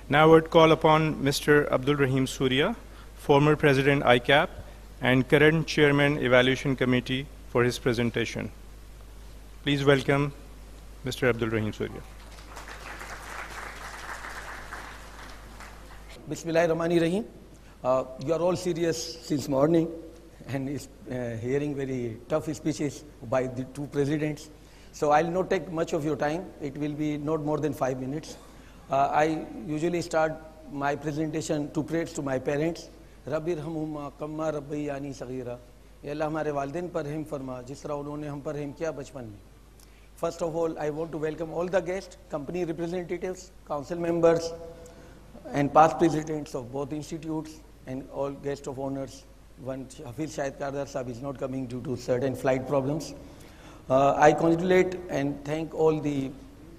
Now I would call upon Mr. Abdul Rahim Suriya, former President ICAP and current Chairman Evaluation Committee, for his presentation. Please welcome Mr. Abdul Rahim Suriya. Bismillahirrahmanirrahim. You are all serious since morning and is hearing very tough speeches by the two presidents. So I'll not take much of your time. It will be not more than 5 minutes. I usually start my presentation to prayers to my parents. Rabbi Rahmuma Kamma Rabbi Yani Sagira. Ya Allah हमारे वालिदैन पर रहम फरमा जिस तरह उन्होंने हम पर रहम किया बचपन में. First of all, I want to welcome all the guests, company representatives, council members, and past presidents of both institutes, and all guests of honors. One Hafiz Shahid Kardar Sahib is not coming due to certain flight problems. I congratulate and thank all the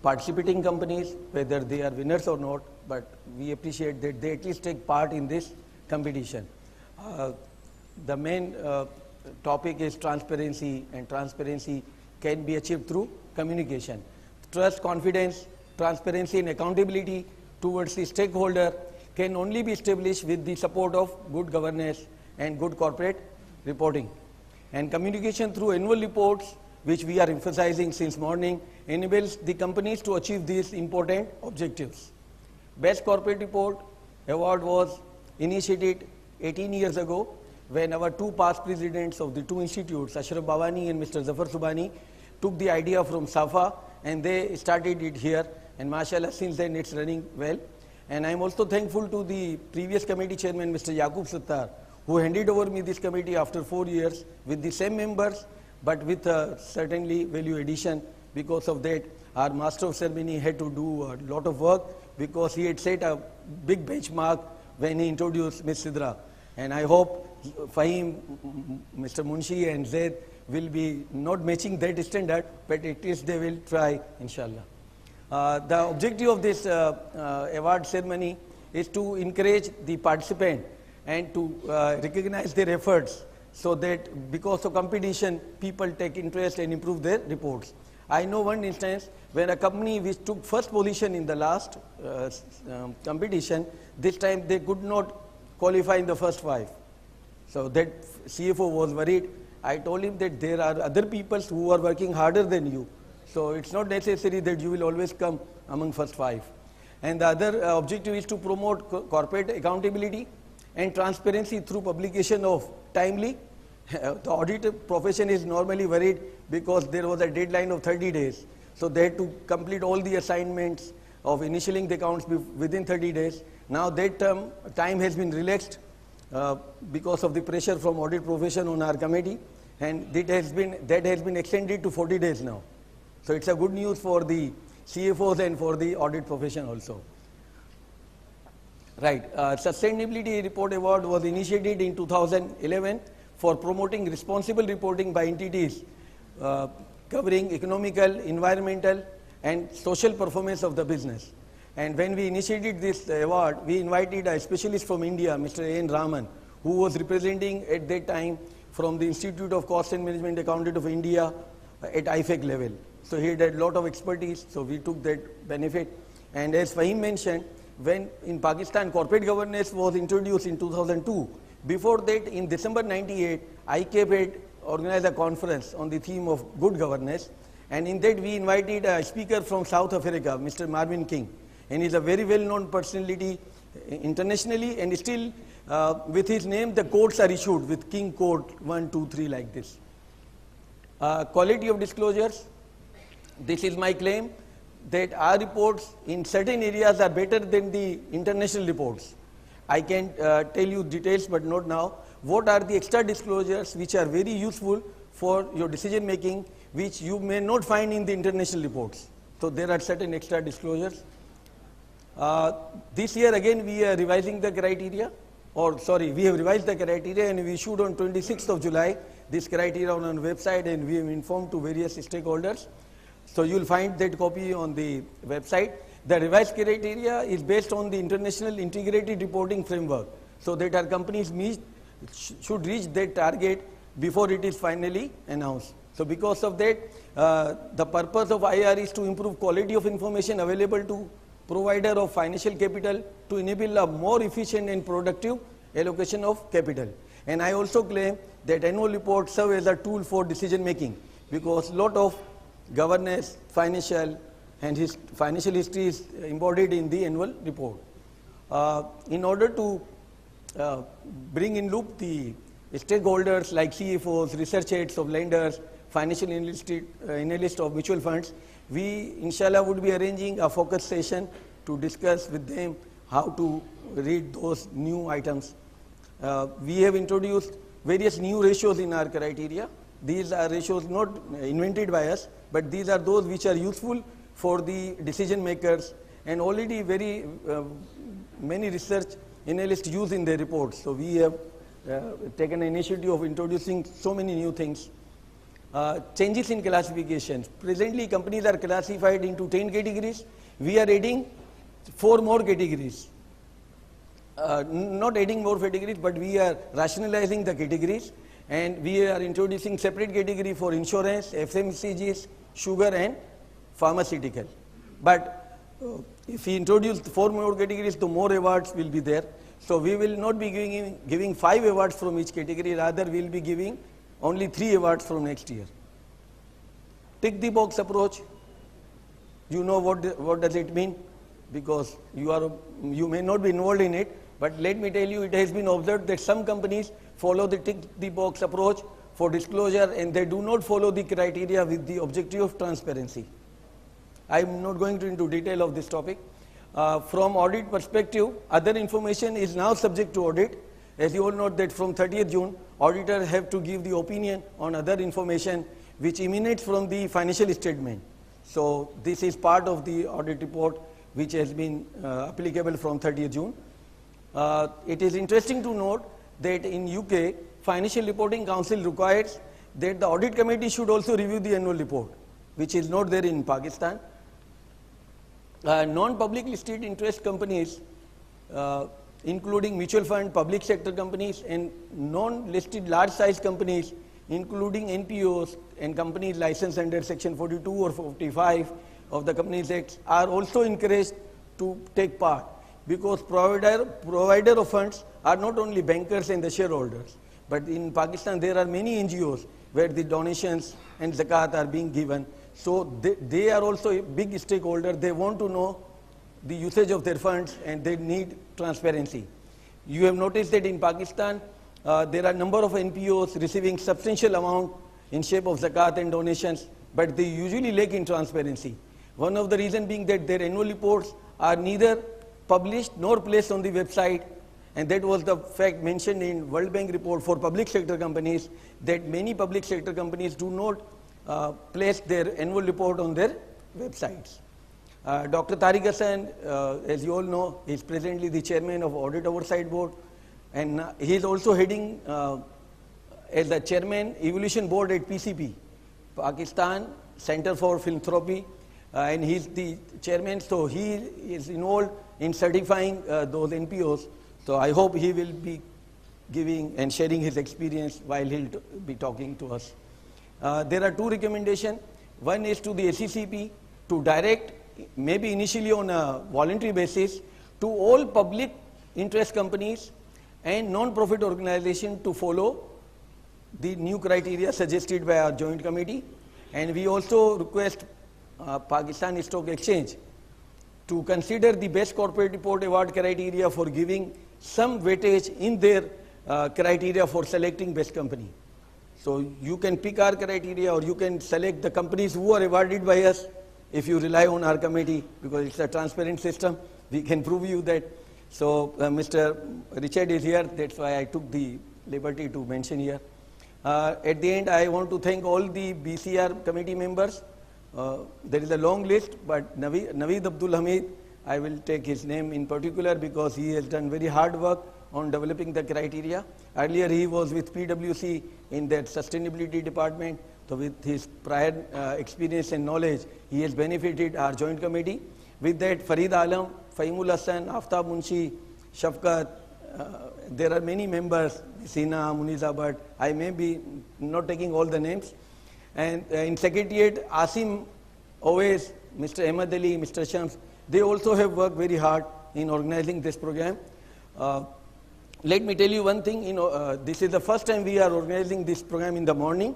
participating companies, whether they are winners or not, but we appreciate that they at least take part in this competition. The main topic is transparency, and transparency can be achieved through communication. Trust, confidence, transparency and accountability towards the stakeholder can only be established with the support of good governance and good corporate reporting. And communication through annual reports, which we are emphasizing since morning, enables the companies to achieve these important objectives. Best Corporate Report Award was initiated 18 years ago when our two past presidents of the two institutes, Ashraf Bawani and Mr. Zafar Subhani, took the idea from SAFA and they started it here, and mashallah since then it's running well. And I'm also thankful to the previous committee chairman, Mr. Yaqub Sattar, who handed over me this committee after 4 years with the same members, but with certainly value addition. Because of that, our master of ceremony had to do a lot of work because he had set a big benchmark when he introduced Ms. Sidra. And I hope Fahim, Mr. Munshi and Zaid will be not matching that standard, but at least they will try, inshallah. The objective of this award ceremony is to encourage the participant and to recognize their efforts, so that because of competition, people take interest and improve their reports. I know one instance where a company which took first position in the last competition, this time they could not qualify in the first 5. So that CFO was worried. I told him that there are other people who are working harder than you. So it's not necessary that you will always come among first 5. And the other objective is to promote corporate accountability and transparency through publication of timely. The audit profession is normally worried because there was a deadline of 30 days. So they had to complete all the assignments of initialing the accounts within 30 days. Now that time has been relaxed because of the pressure from audit profession on our committee, and that has been extended to 40 days now. So it's a good news for the CFOs and for the audit profession also. Right, Sustainability Report Award was initiated in 2011 for promoting responsible reporting by entities covering economical, environmental and social performance of the business. And when we initiated this award, we invited a specialist from India, Mr. A.N. Raman, who was representing at that time from the Institute of Cost and Management Accountant of India at IFAC level. So he had a lot of expertise, so we took that benefit. And as Fahim mentioned, when in Pakistan corporate governance was introduced in 2002, before that in December 98, ICAP had organized a conference on the theme of good governance, and in that we invited a speaker from South Africa, Mr. Marvin King, and he's a very well-known personality internationally, and still with his name the codes are issued with King Code 1, 2, 3 like this. Quality of disclosures, this is my claim that our reports in certain areas are better than the international reports. I can tell you details, but not now. What are the extra disclosures which are very useful for your decision making, which you may not find in the international reports? So there are certain extra disclosures. This year again we are revising the criteria, we have revised the criteria, and we issued on 26th of July this criteria on our website, and we have informed to various stakeholders. So you will find that copy on the website. The revised criteria is based on the International Integrated Reporting Framework, so that our companies should reach that target before it is finally announced. So because of that, the purpose of IR is to improve quality of information available to provider of financial capital to enable a more efficient and productive allocation of capital. And I also claim that annual reports serve as a tool for decision making, because lot of governance, financial and financial history is embodied in the annual report. In order to bring in loop the stakeholders like CFOs, research heads of lenders, financial analysts of mutual funds, we inshallah would be arranging a focus session to discuss with them how to read those new items. We have introduced various new ratios in our criteria. These are ratios not invented by us, but these are those which are useful for the decision makers, and already very many research analysts use in their reports. So we have taken an initiative of introducing so many new things. Changes in classifications. Presently, companies are classified into 10 categories. We are adding 4 more categories. Not adding more categories, but we are rationalizing the categories, and we are introducing separate category for insurance, FMCGs, sugar and pharmaceutical. But if we introduce 4 more categories, the more awards will be there. So we will not be giving 5 awards from each category, rather we will be giving only 3 awards from next year. Tick the box approach. You know what does it mean, because you may not be involved in it, but let me tell you, it has been observed that some companies follow the tick the box approach for disclosure, and they do not follow the criteria with the objective of transparency. I am not going into detail of this topic. From audit perspective, other information is now subject to audit. As you all know that from 30th June, auditors have to give the opinion on other information which emanates from the financial statement. So this is part of the audit report which has been applicable from 30th June. It is interesting to note that in UK, Financial Reporting Council requires that the audit committee should also review the annual report, which is not there in Pakistan. Non-public listed interest companies, including mutual fund, public sector companies, and non-listed large size companies, including NPOs and companies licensed under Section 42 or 45 of the Companies Act, are also encouraged to take part, because provider of funds are not only bankers and the shareholders, but in Pakistan there are many NGOs where the donations and zakat are being given. So they are also a big stakeholder. They want to know the usage of their funds, and they need transparency. You have noticed that in Pakistan there are a number of NPOs receiving substantial amount in shape of zakat and donations, but they usually lack in transparency. One of the reasons being that their annual reports are neither published nor placed on the website, and that was the fact mentioned in World Bank report for public sector companies, that many public sector companies do not place their annual report on their websites. Dr. Tariq Hassan, as you all know, is presently the chairman of Audit Oversight Board, and he is also heading as the chairman Evolution Board at PCP, Pakistan Center for Philanthropy, and he is the chairman, so he is involved in certifying those NPOs. So I hope he will be giving and sharing his experience while he will be talking to us. There are 2 recommendations. One is to the SECP to direct, maybe initially on a voluntary basis, to all public interest companies and non-profit organizations to follow the new criteria suggested by our joint committee. And we also request Pakistan Stock Exchange to consider the best corporate report award criteria for giving some weightage in their criteria for selecting best company. So you can pick our criteria, or you can select the companies who are awarded by us if you rely on our committee, because it's a transparent system. We can prove you that. So Mr. Richard is here, that's why I took the liberty to mention here. At the end, I want to thank all the BCR committee members. There is a long list, but Naveed Abdul Hamid, I will take his name in particular because he has done very hard work on developing the criteria. Earlier he was with PwC in that sustainability department, so with his prior experience and knowledge, he has benefited our joint committee. With that, Farid Alam, Fahimul Hassan, Aftab Munshi, Shafqat, there are many members, Sina, Muniza, but I may be not taking all the names. And in Secretariat, Asim, Owais, Mr. Ahmed Ali, Mr. Shams, They also have worked very hard in organizing this program. Let me tell you one thing, this is the first time we are organizing this program in the morning.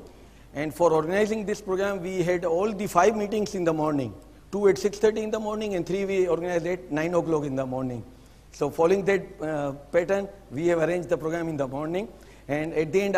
And for organizing this program, we had all the 5 meetings in the morning. 2 at 6:30 in the morning and 3 we organized at 9 o'clock in the morning. So following that pattern, we have arranged the program in the morning. And at the end,